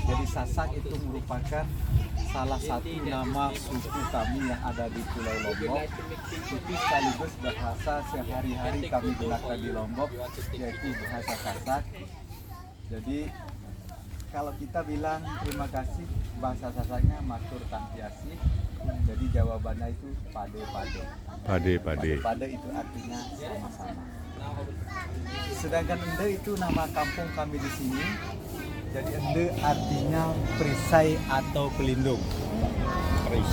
Jadi Sasak itu merupakan salah satu nama suku kami yang ada di Pulau Lombok. Itu sekaligus bahasa sehari-hari kami gunakan di Lombok, yaitu bahasa Sasak. Jadi kalau kita bilang terima kasih, bahasa Sasaknya matur tampiasi. Jadi jawabannya itu pade-pade. Pade itu artinya sama-sama. Sedangkan Ende itu nama kampung kami di sini. Jadi Ende artinya perisai atau pelindung.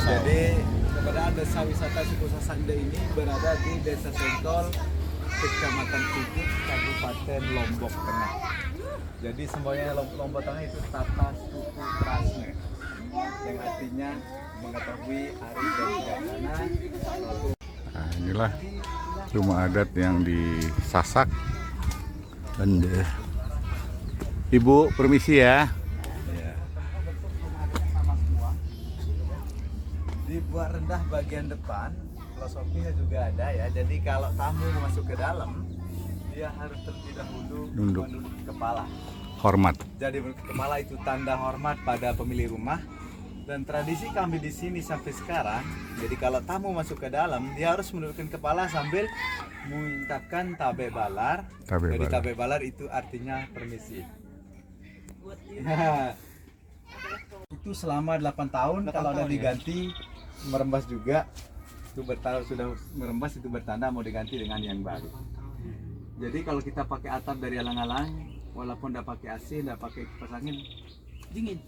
Jadi keberadaan desa wisata suku Sasak Ende ini berada di Desa Sentol, Kecamatan Kubuk, Kabupaten Lombok Tengah. Jadi semuanya Lombok Tengah itu tata suku Prasne, yang artinya mengetahui hari dan bijaksana. Nah, inilah rumah adat yang di Sasak. Ende. Ibu, permisi ya. Dibuat rendah bagian depan, filosofinya juga ada ya. Jadi kalau tamu masuk ke dalam, dia harus terlebih dahulu Nunduk. menunduk kepala. Hormat. Jadi menunduk kepala itu tanda hormat pada pemilik rumah. Dan tradisi kami di sini sampai sekarang, jadi kalau tamu masuk ke dalam, dia harus menundukkan kepala sambil mengucapkan tabe balar. Jadi tabe balar itu artinya permisi. Itu selama 8 tahun, kalau ada diganti merembas juga, itu sudah merembas itu bertanda mau diganti dengan yang baru. Jadi kalau kita pakai atap dari alang-alang, walaupun tidak pakai AC, tidak pakai kipas angin, dingin.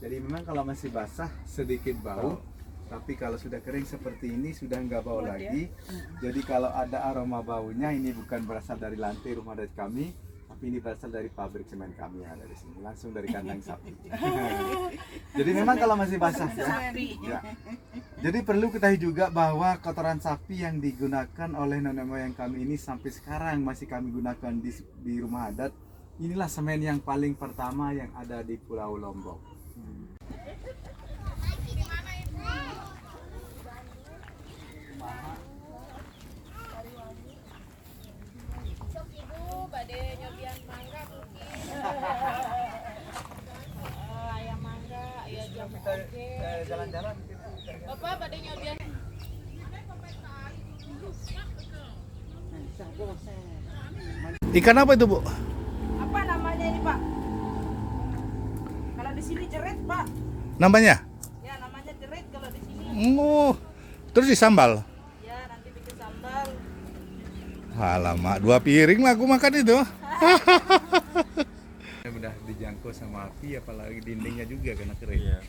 Jadi memang kalau masih basah sedikit bau, tapi kalau sudah kering seperti ini sudah nggak bau lagi. Jadi kalau ada aroma baunya, ini bukan berasal dari lantai rumah adat kami, tapi ini berasal dari pabrik semen kami yang ada di sini, langsung dari kandang sapi. Jadi memang kalau masih basah ya. Jadi perlu ketahui juga bahwa kotoran sapi yang digunakan oleh nenek moyang kami ini sampai sekarang masih kami gunakan di rumah adat. Inilah semen yang paling pertama yang ada di Pulau Lombok. Ayam mangga, ayam jam Jalan-jalan. Bapak pada nyobian. Ikan apa itu, Bu? Apa namanya ini, Pak? Kalau di sini jerit, Pak. Namanya? Ya, namanya jerit kalau di sini. Oh, terus disambal? Ya, nanti bikin sambal. Alamak, 2 piring lah aku makan itu. Mudah dijangkau sama api, apalagi dindingnya juga kena kering.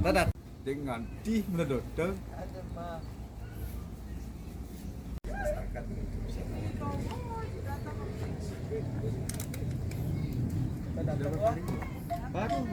Dadat dengan di menododol. Baru.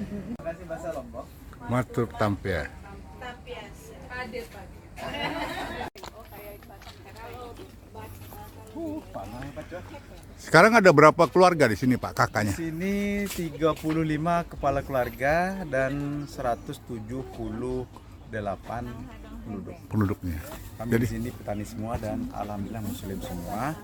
Terima kasih bahasa Lombok. Matur tampia. Tapias. Pade, Pak. Sekarang ada berapa keluarga di sini, Pak, kakaknya? Di sini 35 kepala keluarga dan 178 penduduk. Penduduknya. Kami Jadi di sini petani semua dan alhamdulillah muslim semua.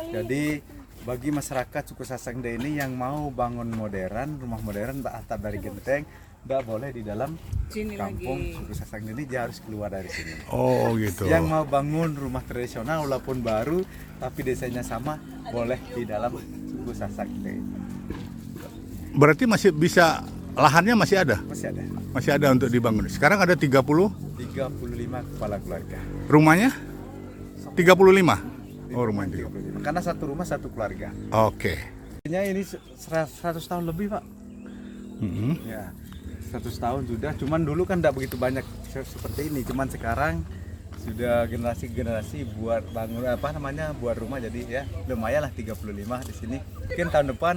Jadi bagi masyarakat suku Sasak Ende ini yang mau bangun modern, rumah modern atap dari genteng, tidak boleh di dalam Sini kampung lagi. suku Sasak Ende ini, dia harus keluar dari sini. oh gitu. Yang mau bangun rumah tradisional walaupun baru tapi desainnya sama, boleh di dalam suku Sasak Ende. Berarti masih bisa, lahannya masih ada? Masih ada Masih ada untuk dibangun. Sekarang ada 35 kepala keluarga. rumahnya? 35? Oh, rumahnya 35. Karena satu rumah satu keluarga. Oke. Ini 100 tahun lebih, Pak. Ya, 100 tahun sudah. Cuman dulu kan tidak begitu banyak seperti ini. Cuman sekarang sudah generasi buat bangun buat rumah, jadi ya lumayan lah 35 di sini. Mungkin tahun depan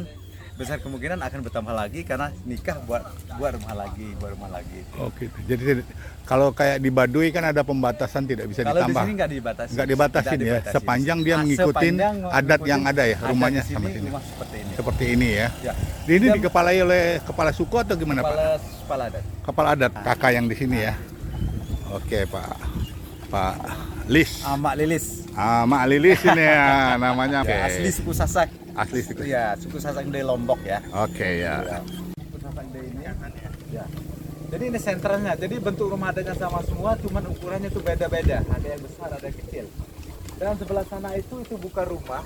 besar kemungkinan akan bertambah lagi karena nikah buat rumah lagi. Oh gitu. Jadi kalau kayak di Baduy kan ada pembatasan tidak bisa Kalau ditambah. di sini nggak dibatasin. Nggak dibatasin ya, sepanjang dia ngikutin adat yang ada ya, rumahnya di sama sini, sini. rumah seperti ini. Seperti ini ya. Ya. Ini dikepalai oleh kepala suku atau gimana Pak? Kepala adat. Kepala adat kakak yang di sini ya. Oke Pak Lis. Mak Lilis. Mak Lilis ini ya namanya. Oke. Ya, asli suku Sasak. Asli suku. Ya, suku Sasak dari Lombok ya. Oke ya. Suku Sasak dari ini. Ya. Jadi ini sentralnya. Jadi bentuk rumah adatnya sama semua, cuman ukurannya tuh beda-beda. Ada yang besar, ada yang kecil. Dan sebelah sana itu bukan rumah.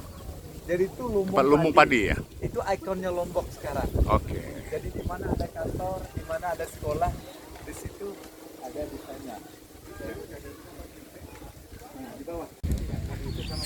Jadi itu Lumbung padi ya. Itu ikonnya Lombok sekarang. Oke. Jadi di mana ada kantor, di mana ada sekolah, di situ ada desainnya. Nah, di bawah. Itu sama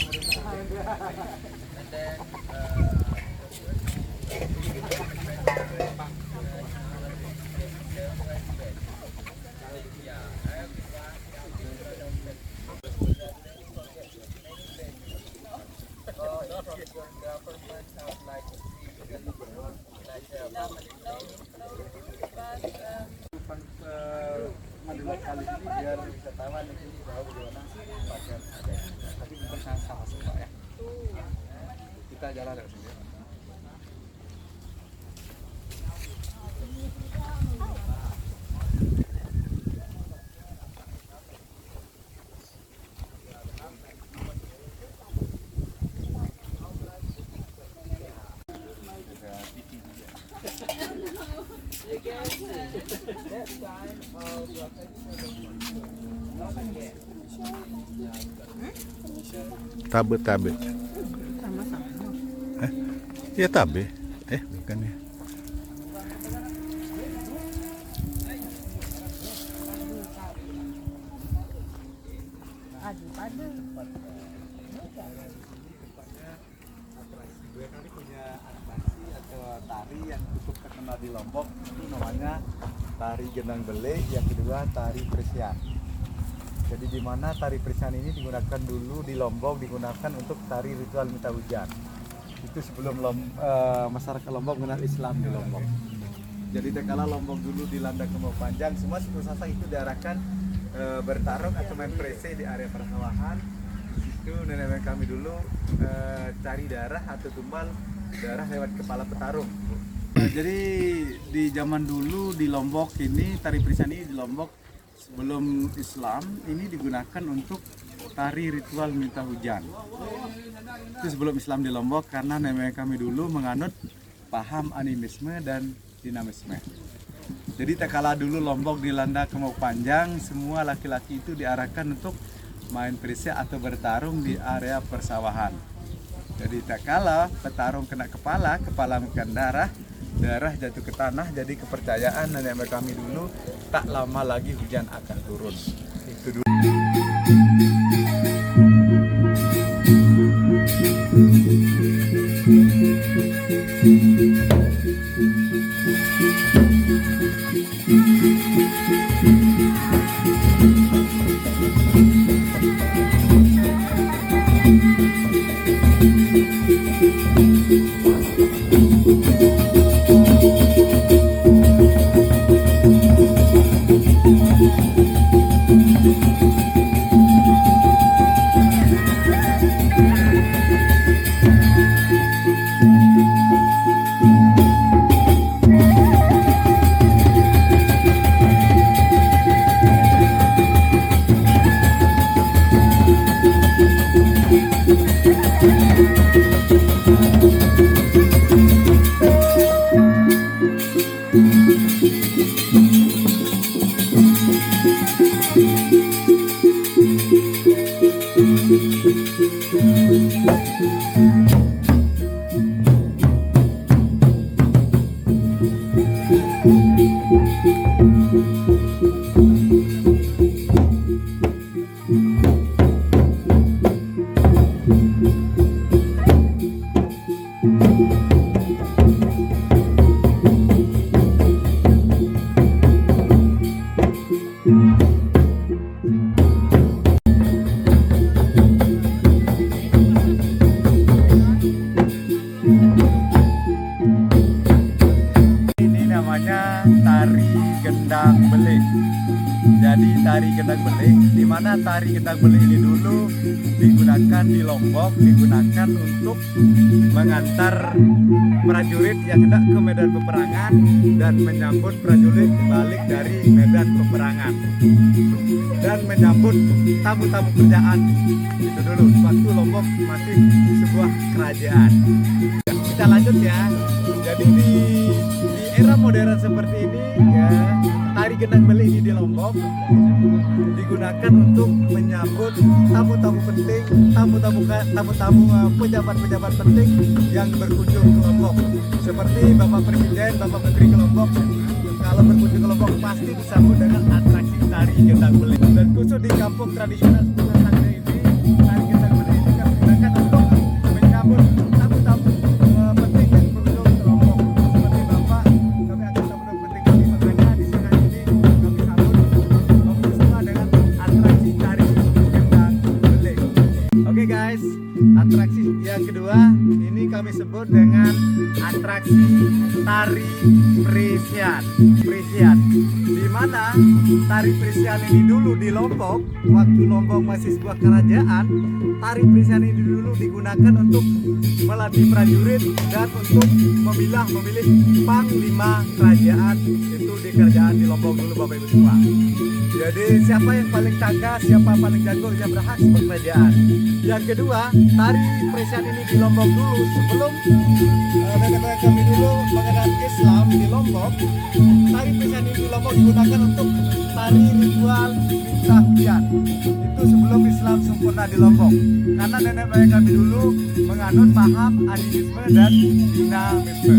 Madura kali ini biar wisatawan di sini tahu bagaimana pakaian adat. Tapi bukan sama semua ya. Kita jalan dari sini. Tabe. Ya tabe. Bukan ya. Kami punya atraksi atau tari yang cukup terkenal di Lombok, itu namanya tari Gendang Bele, yang kedua tari Presian. Jadi di mana tari Presian ini digunakan dulu di Lombok, digunakan untuk tari ritual minta hujan. Itu sebelum masyarakat Lombok mengenal Islam di Lombok. Jadi kala Lombok dulu dilanda kemarau panjang, semua suku Sasak itu diarahkan bertarung atau main prese di area persawahan. Itu nenek moyang kami dulu cari darah atau tumbal darah lewat kepala petarung. Jadi di zaman dulu di Lombok ini tari Presian ini di Lombok sebelum Islam ini digunakan untuk tari ritual minta hujan. Itu sebelum Islam di Lombok karena nenek moyang kami dulu menganut paham animisme dan dinamisme. Jadi kala dulu Lombok dilanda kemarau panjang, semua laki-laki itu diarahkan untuk main prese atau bertarung di area persawahan. Jadi kala petarung kena kepala makan darah jatuh ke tanah. Jadi kepercayaan nenek moyang kami dulu tak lama lagi hujan akan turun. Itu dulu. tari gendang beling. Jadi tari gendang beling, di mana tari gendang beling ini dulu digunakan di Lombok, digunakan untuk mengantar prajurit yang hendak ke medan peperangan dan menyambut prajurit balik dari medan peperangan dan menyambut tamu-tamu kerajaan. Itu dulu waktu Lombok masih sebuah kerajaan. Kita lanjut ya. Jadi di era modern seperti ini ya, tari gendang beling ini di Lombok digunakan untuk menyambut tamu-tamu penting, tamu-tamu pejabat-pejabat penting yang berkunjung ke Lombok. Seperti Bapak Presiden, Bapak Menteri ke Lombok, kalau berkunjung ke Lombok pasti disambut dengan atraksi tari gendang beling. Dan khusus di kampung tradisional Suku Sangde ini, tari gendang beling ini kami gunakan untuk menyambut tamu-tamu penting yang berkunjung ke Lombok. Seperti Bapak, kami akan tamu-tamu penting kami, makanya di sana ini kami sambut semua dengan atraksi tari gendang beling. Oke guys, atraksi yang kedua ini kami sebut dengan atraksi tari Presian. Di mana tari Presian ini dulu di Lombok, waktu Lombok masih sebuah kerajaan, tari Presian ini dulu digunakan untuk melatih prajurit dan untuk memilih panglima kerajaan itu di kerajaan di Lombok dulu Bapak Ibu semua. Jadi siapa yang paling tangkas, siapa paling jago, dia berhak sebagai kerajaan. Yang kedua, tari Presian ini di Lombok dulu sebelum nenek kami dulu mengenal Islam di Lombok. Tari Presian ini di Lombok digunakan untuk tari ritual minta hujan. Itu sebelum Islam sempurna di Lombok. Karena nenek moyang kami dulu menganut paham animisme dan dinamisme.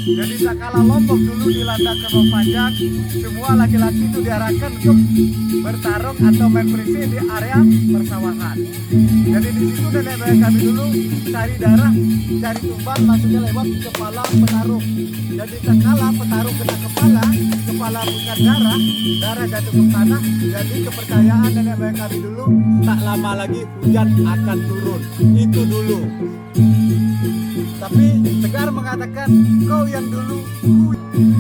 Jadi sakala Lombok dulu dilanda kerbau panjang, semua laki-laki itu diarahkan untuk bertarung atau main perisi di area persawahan. Jadi di situ nenek moyang kami dulu cari darah, cari tumbal, maksudnya lewat kepala petarung. Jadi sakala petarung kena kepala bukan darah jatuh ke tanah. Jadi kepercayaan nenek moyang kami dulu tak lama lagi hujan akan turun. Itu dulu. Tapi Tegar mengatakan kau yang dulu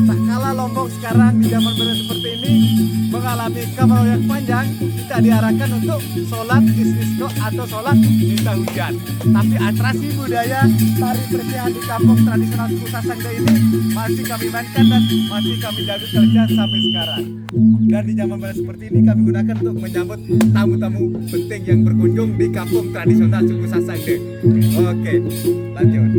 tak kalah Lombok sekarang di zaman modern seperti ini mengalami kemarau yang panjang, kita diarahkan untuk sholat istisqa atau sholat minta hujan. Tapi atraksi budaya tari Presian di kampung tradisional Suku Sangde ini masih kami mainkan dan masih kami jaga kerja sampai sekarang. Dan di zaman modern seperti ini kami gunakan untuk menyambut tamu-tamu penting yang berkunjung di kampung tradisional Suku Sangde. Oke, lanjut.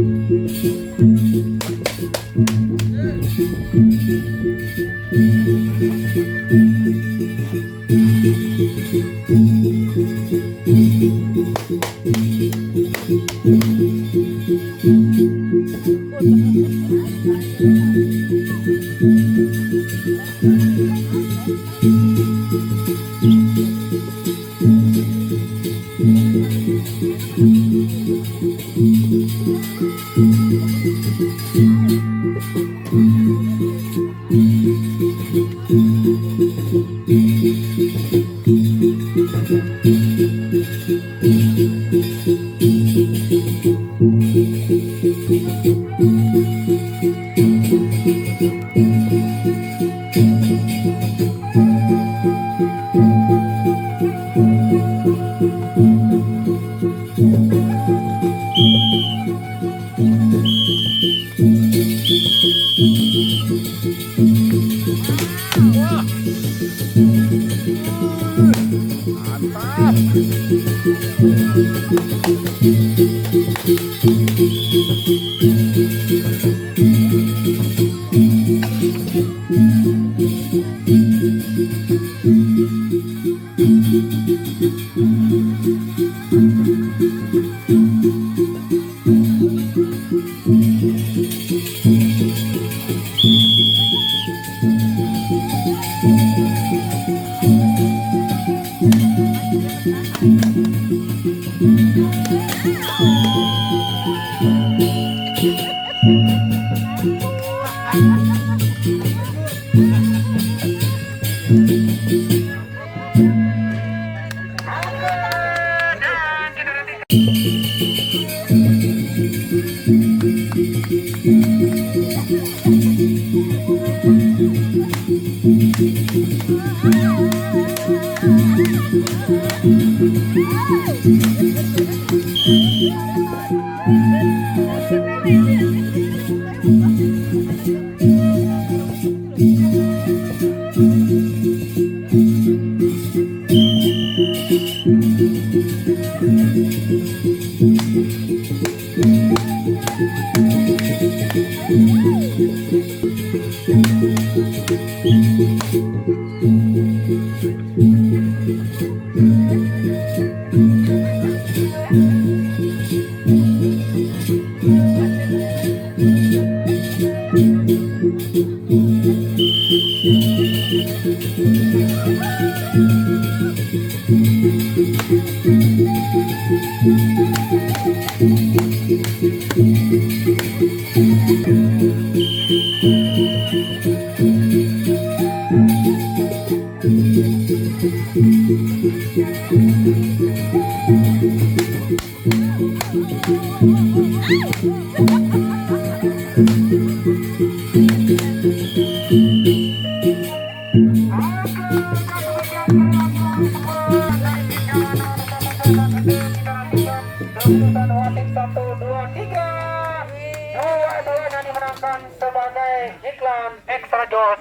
Dua-duanya dimenangkan sebagai iklan Extra Jos.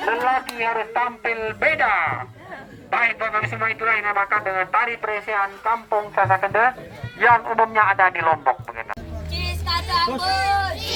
Lelaki harus tampil beda. Baik bagi semua, itulah yang dinamakan dengan tari peresian Kampung Sasakende yang umumnya ada di Lombok. Cheese kacang pun.